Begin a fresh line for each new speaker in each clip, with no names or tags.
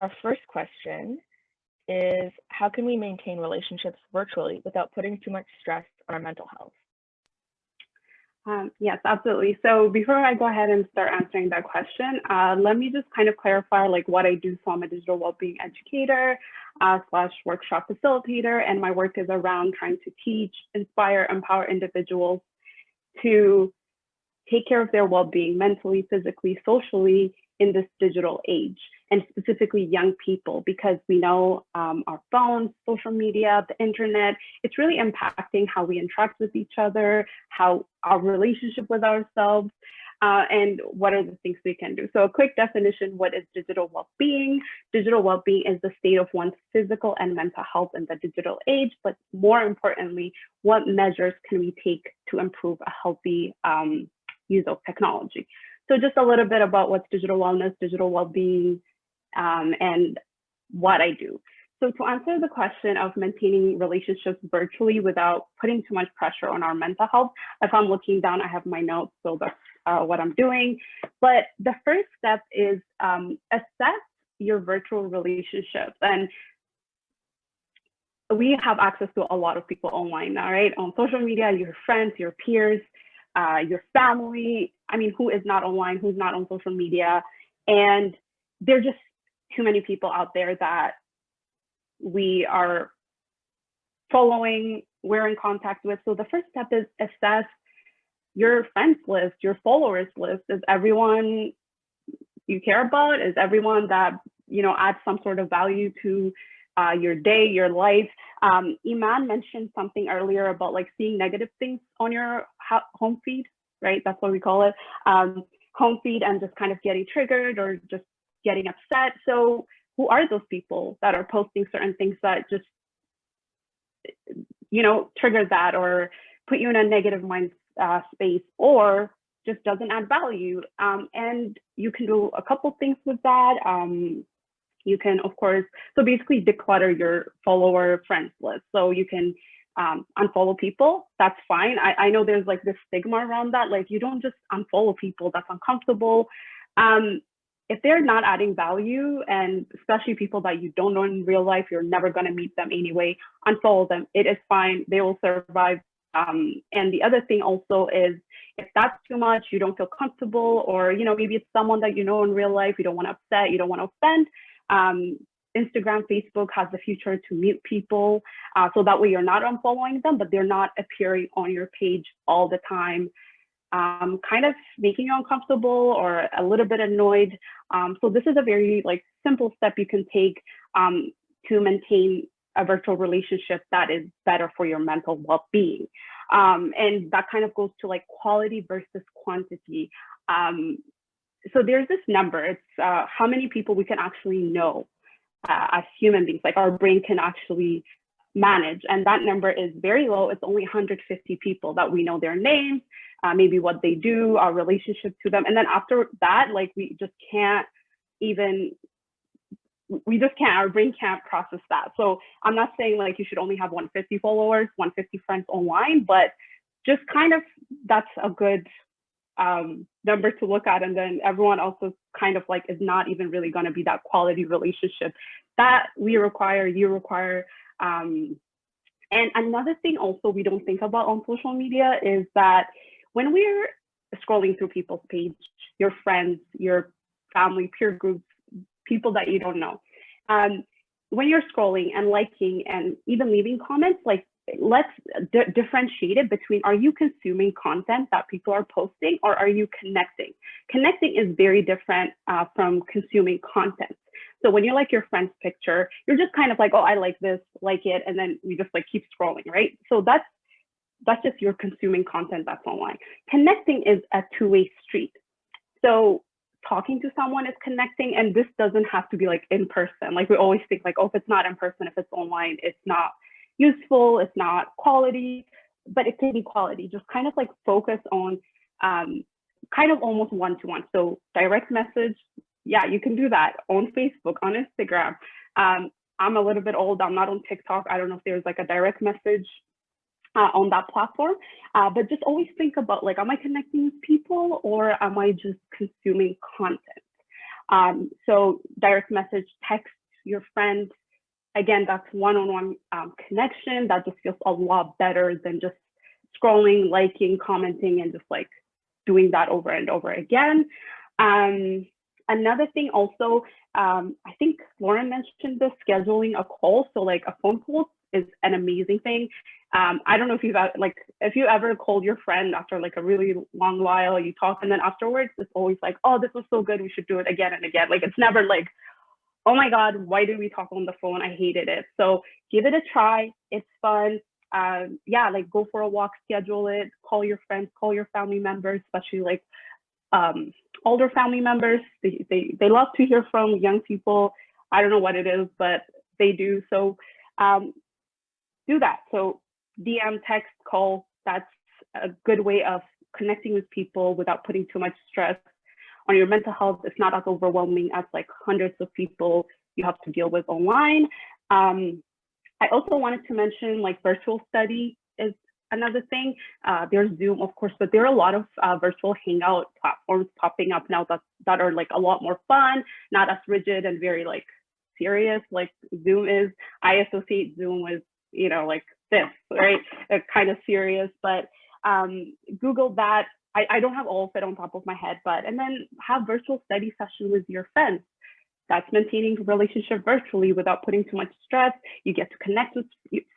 Our first question is, how can we maintain relationships virtually without putting too much stress on our mental health?
Yes, absolutely. So before I go ahead and start answering that question, let me just kind of clarify like what I do. So I'm a digital wellbeing educator slash workshop facilitator, and my work is around trying to teach, inspire, empower individuals to take care of their well-being mentally, physically, socially in this digital age, and specifically young people, because we know our phones, social media, the internet, it's really impacting how we interact with each other, how our relationship with ourselves, and what are the things we can do. So a quick definition, what is digital well-being? Digital well-being is the state of one's physical and mental health in the digital age, but more importantly, what measures can we take to improve a healthy use of technology? So just a little bit about what's digital wellness, digital well-being, and what I do. So to answer the question of maintaining relationships virtually without putting too much pressure on our mental health, if I'm looking down, I have my notes, so that's what I'm doing. But the first step is assess your virtual relationships. And we have access to a lot of people online now, right? On social media, your friends, your peers, your family. I mean, who is not online, who's not on social media? And there are just too many people out there that we are following, we're in contact with. So the first step is assess your friends list, your followers list. Is everyone you care about? Is everyone that, you know, adds some sort of value to your day, your life? Iman mentioned something earlier about like seeing negative things on your home feed, right? That's what we call it, home feed, and just kind of getting triggered or just getting upset. So who are those people that are posting certain things that just, you know, trigger that or put you in a negative mind space, or just doesn't add value? And you can do a couple things with that. You can, of course, so basically declutter your follower friends list. So you can unfollow people, that's fine. I know there's like this stigma around that, like you don't just unfollow people, that's uncomfortable. If they're not adding value, and especially people that you don't know in real life, you're never gonna meet them anyway, unfollow them, it is fine, they will survive. And the other thing also is, if that's too much, you don't feel comfortable, or, you know, maybe it's someone that you know in real life, you don't want to upset, you don't want to offend, Instagram, Facebook has the feature to mute people. So that way you're not unfollowing them, but they're not appearing on your page all the time, kind of making you uncomfortable or a little bit annoyed. So this is a very like simple step you can take to maintain a virtual relationship that is better for your mental well-being. And that kind of goes to like quality versus quantity. So there's this number, it's how many people we can actually know as human beings, like our brain can actually manage. And that number is very low. It's only 150 people that we know their names, maybe what they do, our relationship to them. And then after that, like we just can't even, our brain can't process that. So I'm not saying like you should only have 150 followers, 150 friends online, but just kind of, that's a good number to look at. And then everyone also kind of like is not even really going to be that quality relationship that we require, you require. And another thing also we don't think about on social media is that when we're scrolling through people's page, your friends, your family, peer groups, people that you don't know, when you're scrolling and liking and even leaving comments, like let's differentiate it between, are you consuming content that people are posting, or are you connecting? Connecting is very different from consuming content. So when you like your friend's picture, you're just kind of like, oh, I like this, like it, and then you just like keep scrolling, right? So that's just your consuming content that's online. Connecting is a two-way street. So talking to someone is connecting, and this doesn't have to be like in person. Like we always think like, oh, if it's not in person, if it's online, it's not useful, it's not quality, but it can be quality. Just kind of like focus on kind of almost one-to-one. So direct message, yeah, you can do that on Facebook, on Instagram. I'm a little bit old, I'm not on TikTok. I don't know if there's like a direct message on that platform, but just always think about like, am I connecting with people or am I just consuming content? So direct message, text your friend. Again, that's one-on-one connection that just feels a lot better than just scrolling, liking, commenting, and just like doing that over and over again. Another thing also, I think Lauren mentioned this, scheduling a call. So like a phone call is an amazing thing. I don't know if if you ever called your friend after like a really long while, you talk, and then afterwards it's always like, oh, this was so good, we should do it again and again. Like it's never like, oh my God, why did we talk on the phone? I hated it. So give it a try. It's fun. Yeah, like go for a walk, schedule it, call your friends, call your family members, especially like older family members. They love to hear from young people. I don't know what it is, but they do. So do that. So DM, text, call, that's a good way of connecting with people without putting too much stress on your mental health. It's not as overwhelming as like hundreds of people you have to deal with online. I also wanted to mention like virtual study is another thing. There's Zoom, of course, but there are a lot of virtual hangout platforms popping up now that are like a lot more fun, not as rigid and very like serious like Zoom is. I associate Zoom with, you know, like this, right? It's kind of serious, but Google that. I don't have all of it on top of my head, and then have virtual study sessions with your friends. That's maintaining a relationship virtually without putting too much stress. You get to connect with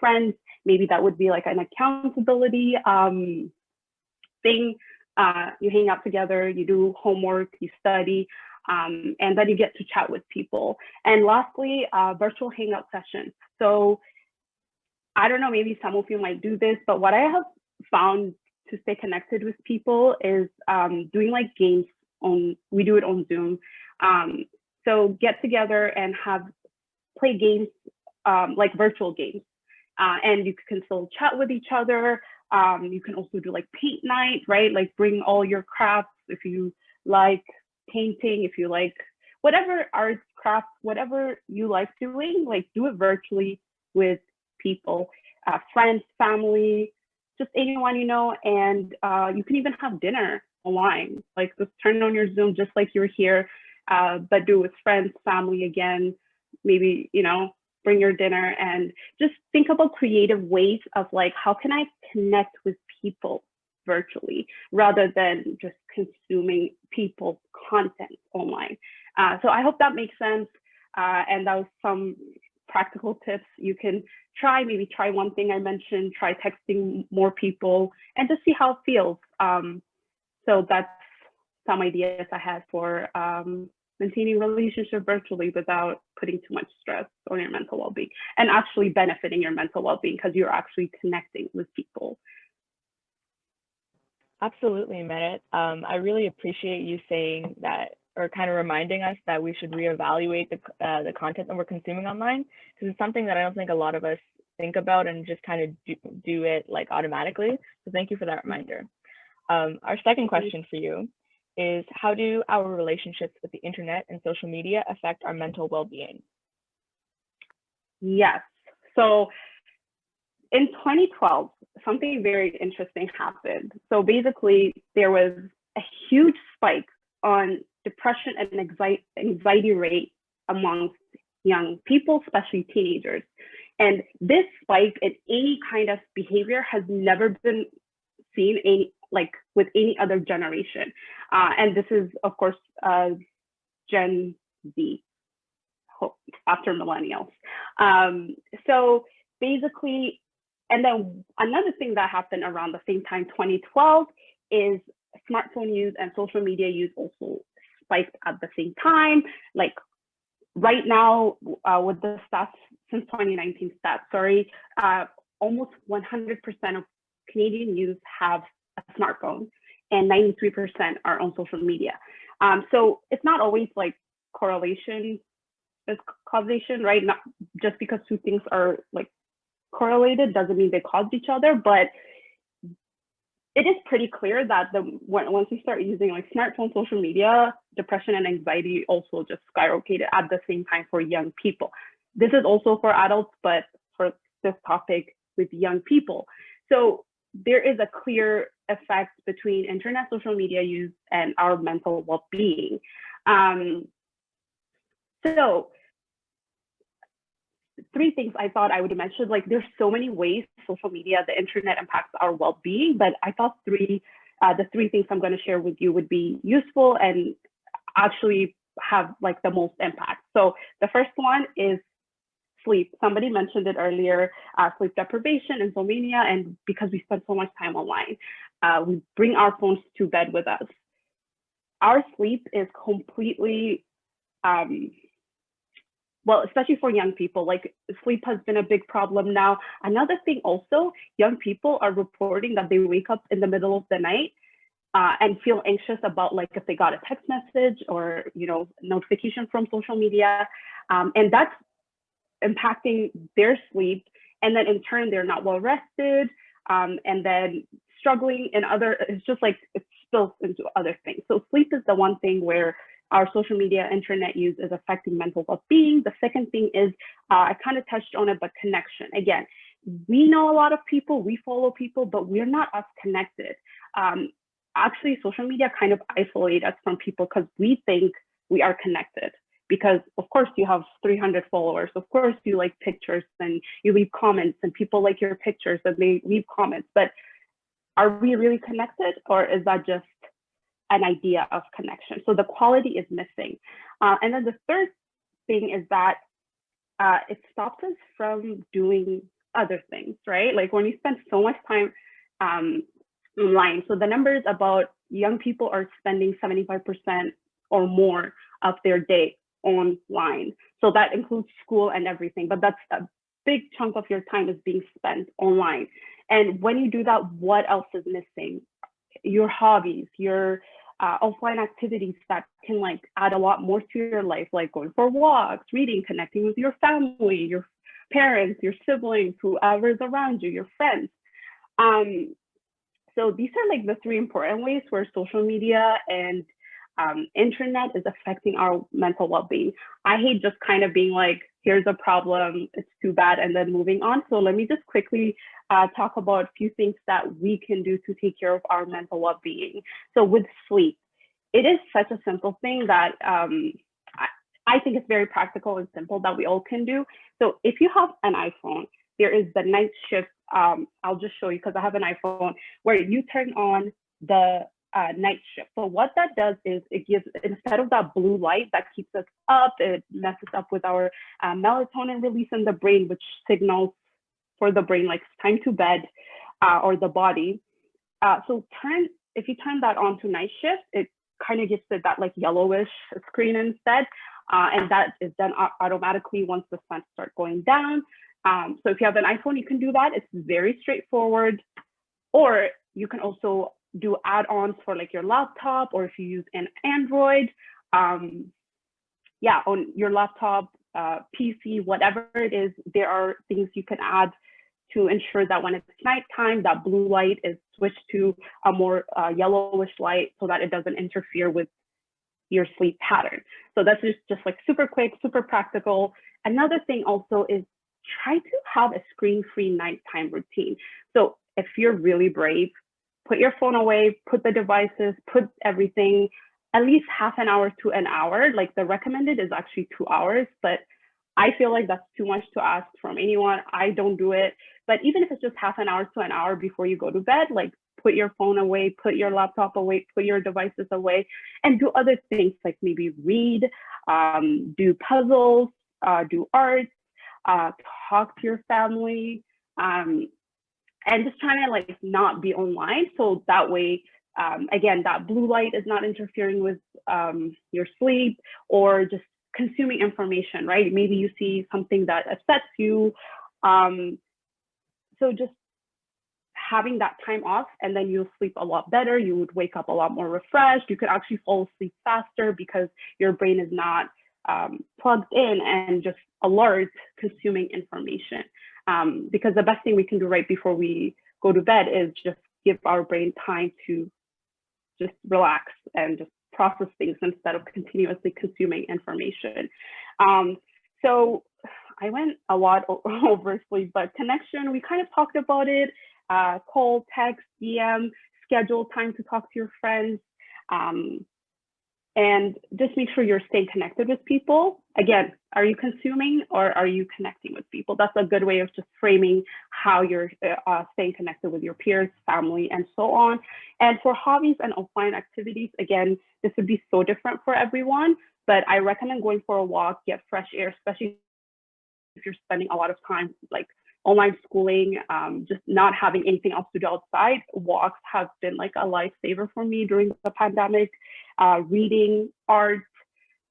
friends. Maybe that would be like an accountability thing. You hang out together, you do homework, you study, and then you get to chat with people. And lastly, virtual hangout sessions. So I don't know, maybe some of you might do this, but what I have found to stay connected with people is doing like games we do it on Zoom. So get together and play games, like virtual games. And you can still chat with each other. You can also do like paint night, right? Like bring all your crafts if you like painting, if you like whatever arts, crafts, whatever you like doing, like do it virtually with people, friends, family, just anyone you know. And you can even have dinner online, like just turn on your Zoom just like you're here, but do it with friends, family again. Maybe, you know, bring your dinner and just think about creative ways of like, how can I connect with people virtually rather than just consuming people's content online. So I hope that makes sense. And that was some practical tips you can try. Maybe try one thing I mentioned, try texting more people and just see how it feels. So that's some ideas I had for maintaining relationship virtually without putting too much stress on your mental well-being and actually benefiting your mental well-being because you're actually connecting with people.
Absolutely, Mehret. I really appreciate you saying that, or kind of reminding us that we should reevaluate the content that we're consuming online, because it's something that I don't think a lot of us think about and just kind of do it like automatically. So thank you for that reminder. Our second question for you is, how do our relationships with the internet and social media affect our mental well-being?
Yes. So in 2012, something very interesting happened. So basically, there was a huge spike on depression and anxiety rate amongst young people, especially teenagers. And this spike in any kind of behavior has never been seen with any other generation. And this is, of course, Gen Z, after millennials. So basically, and then another thing that happened around the same time, 2012, is smartphone use and social media use also spiked at the same time. Like right now, with the stats since 2019 stats, almost 100% of Canadian youth have a smartphone and 93% are on social media. So it's not always like correlation is causation, right? Not just because two things are like correlated doesn't mean they caused each other, but it is pretty clear that once you start using like smartphone, social media, depression and anxiety also just skyrocketed at the same time for young people. This is also for adults, but for this topic with young people. So there is a clear effect between internet, social media use, and our mental well-being. So 3 things I thought I would mention. Like, there's so many ways social media, the internet impacts our well-being, but I thought the 3 things I'm going to share with you would be useful and actually have like the most impact. So the first one is sleep. Somebody mentioned it earlier, sleep deprivation, insomnia, and because we spend so much time online, we bring our phones to bed with us. Our sleep is completely, well, especially for young people, like sleep has been a big problem now. Another thing also, young people are reporting that they wake up in the middle of the night and feel anxious about like if they got a text message or, notification from social media. And that's impacting their sleep. And then in turn, they're not well rested. And then struggling in it's just like it spills into other things. So sleep is the one thing where our social media, internet use is affecting mental well-being. The second thing is, I kind of touched on it, but connection. Again, we know a lot of people, we follow people, but we're not as connected. Actually, social media kind of isolate us from people because we think we are connected. Because of course you have 300 followers, of course you like pictures and you leave comments and people like your pictures and they leave comments, but are we really connected, or is that just an idea of connection? So the quality is missing. And then the third thing is that it stops us from doing other things, right? Like when you spend so much time online. So the numbers about young people are spending 75% or more of their day online. So that includes school and everything, but that's a big chunk of your time is being spent online. And when you do that, what else is missing? Your hobbies, your offline activities that can like add a lot more to your life, like going for walks, reading, connecting with your family, your parents, your siblings, whoever's around you, your friends. So these are like the 3 important ways where social media and internet is affecting our mental well-being. I hate just kind of being like, here's a problem, it's too bad, and then moving on. So let me just quickly talk about a few things that we can do to take care of our mental well-being. So with sleep, it is such a simple thing that I think it's very practical and simple that we all can do. So if you have an iPhone, there is the night shift. I'll just show you because I have an iPhone where you turn on the night shift. So what that does is it gives, instead of that blue light that keeps us up, it messes up with our melatonin release in the brain, which signals for the brain like it's time to bed or the body. So if you turn that on to night shift, it kind of gives it that like yellowish screen instead. And that is done automatically once the sun starts going down. So if you have an iPhone, you can do that. It's very straightforward. Or you can also do add-ons for like your laptop, or if you use an Android, on your laptop, PC, whatever it is, there are things you can add to ensure that when it's nighttime, that blue light is switched to a more yellowish light so that it doesn't interfere with your sleep pattern. So that's just like super quick, super practical. Another thing also is try to have a screen-free nighttime routine. So if you're really brave, put your phone away, put the devices, put everything, at least half an hour to an hour. Like the recommended is actually 2 hours, but I feel like that's too much to ask from anyone. I don't do it. But even if it's just half an hour to an hour before you go to bed, like put your phone away, put your laptop away, put your devices away, and do other things like maybe read, do puzzles, do art, talk to your family, and just trying to like not be online. So that way, again, that blue light is not interfering with your sleep, or just consuming information, right? Maybe you see something that upsets you. So just having that time off, and then you'll sleep a lot better. You would wake up a lot more refreshed. You could actually fall asleep faster because your brain is not plugged in and just alert, consuming information. Because the best thing we can do right before we go to bed is just give our brain time to just relax and just process things instead of continuously consuming information. So I went a lot over sleep, but connection, we kind of talked about it. Call, text, DM, schedule time to talk to your friends. And just make sure you're staying connected with people. Again, are you consuming or are you connecting with people? That's a good way of just framing how you're staying connected with your peers, family, and so on. And for hobbies and offline activities, again, this would be so different for everyone, but I recommend going for a walk, get fresh air, especially if you're spending a lot of time like online schooling, just not having anything else to do outside. Walks have been like a lifesaver for me during the pandemic. Reading, art,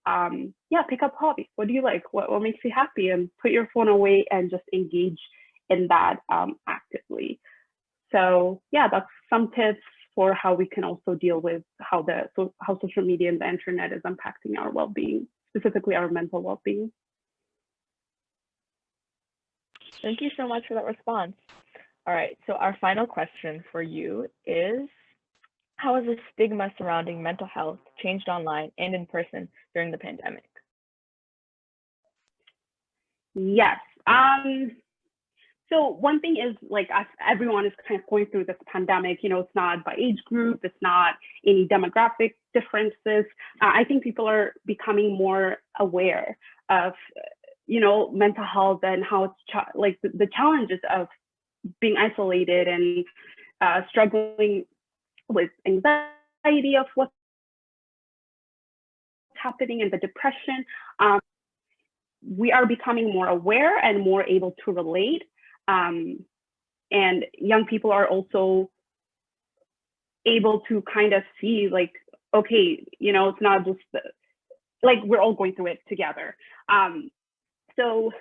yeah, pick up hobbies. What do you like? What makes you happy? And put your phone away and just engage in that actively. So yeah, that's some tips for how we can also deal with how social media and the internet is impacting our well-being, specifically our mental well-being.
Thank you so much for that response. All right, so our final question for you is, how has the stigma surrounding mental health changed online and in person during the pandemic?
Yes. So one thing is, like, as everyone is kind of going through this pandemic, you know, it's not by age group, it's not any demographic differences. I think people are becoming more aware of, you know, mental health and how it's like the challenges of being isolated and struggling with anxiety of what's happening and the depression. We are becoming more aware and more able to relate. And young people are also able to kind of see, like, okay, you know, it's not just like we're all going through it together. So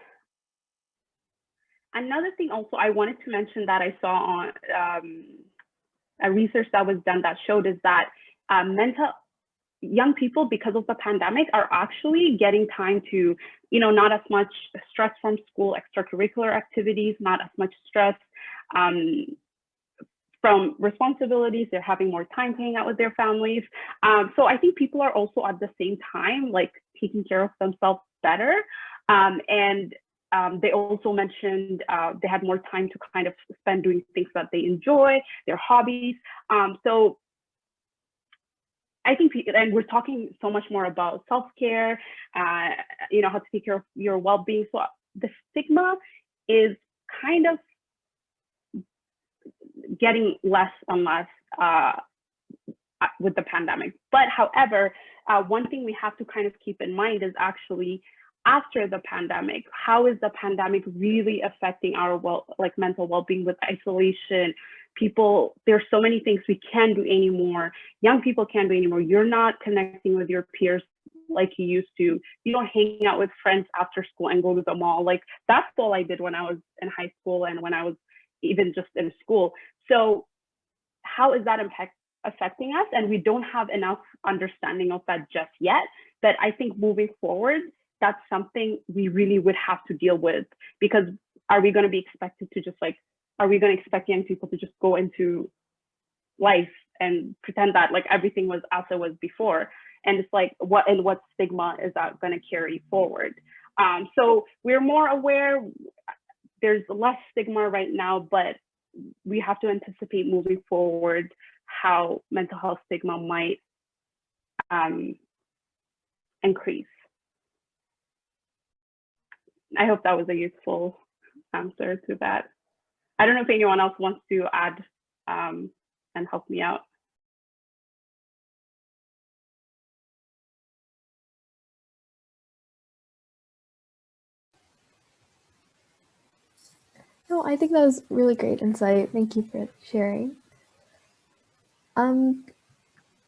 another thing also I wanted to mention that I saw on a research that was done that showed is that young people, because of the pandemic, are actually getting time to, you know, not as much stress from school, extracurricular activities, not as much stress from responsibilities. They're having more time hanging out with their families. So I think people are also at the same time like taking care of themselves better. And they also mentioned they had more time to kind of spend doing things that they enjoy, their hobbies. So I think, and we're talking so much more about self-care, you know, how to take care of your well-being. So the stigma is kind of getting less and less with the pandemic. But however, one thing we have to kind of keep in mind is actually after the pandemic, how is the pandemic really affecting our mental well-being with isolation? People, there's so many things we can't do anymore. Young people can't do anymore. You're not connecting with your peers like you used to. You don't hang out with friends after school and go to the mall. Like that's all I did when I was in high school and when I was even just in school. So how is that affecting us? And we don't have enough understanding of that just yet. But I think moving forward, that's something we really would have to deal with, because are we going to be expected to just like, are we going to expect young people to just go into life and pretend that like everything was as it was before? And it's like, what stigma is that going to carry forward? So we're more aware. There's less stigma right now, but we have to anticipate moving forward how mental health stigma might increase. I hope that was a useful answer to that. I don't know if anyone else wants to add and help me out.
No, I think that was really great insight. Thank you for sharing.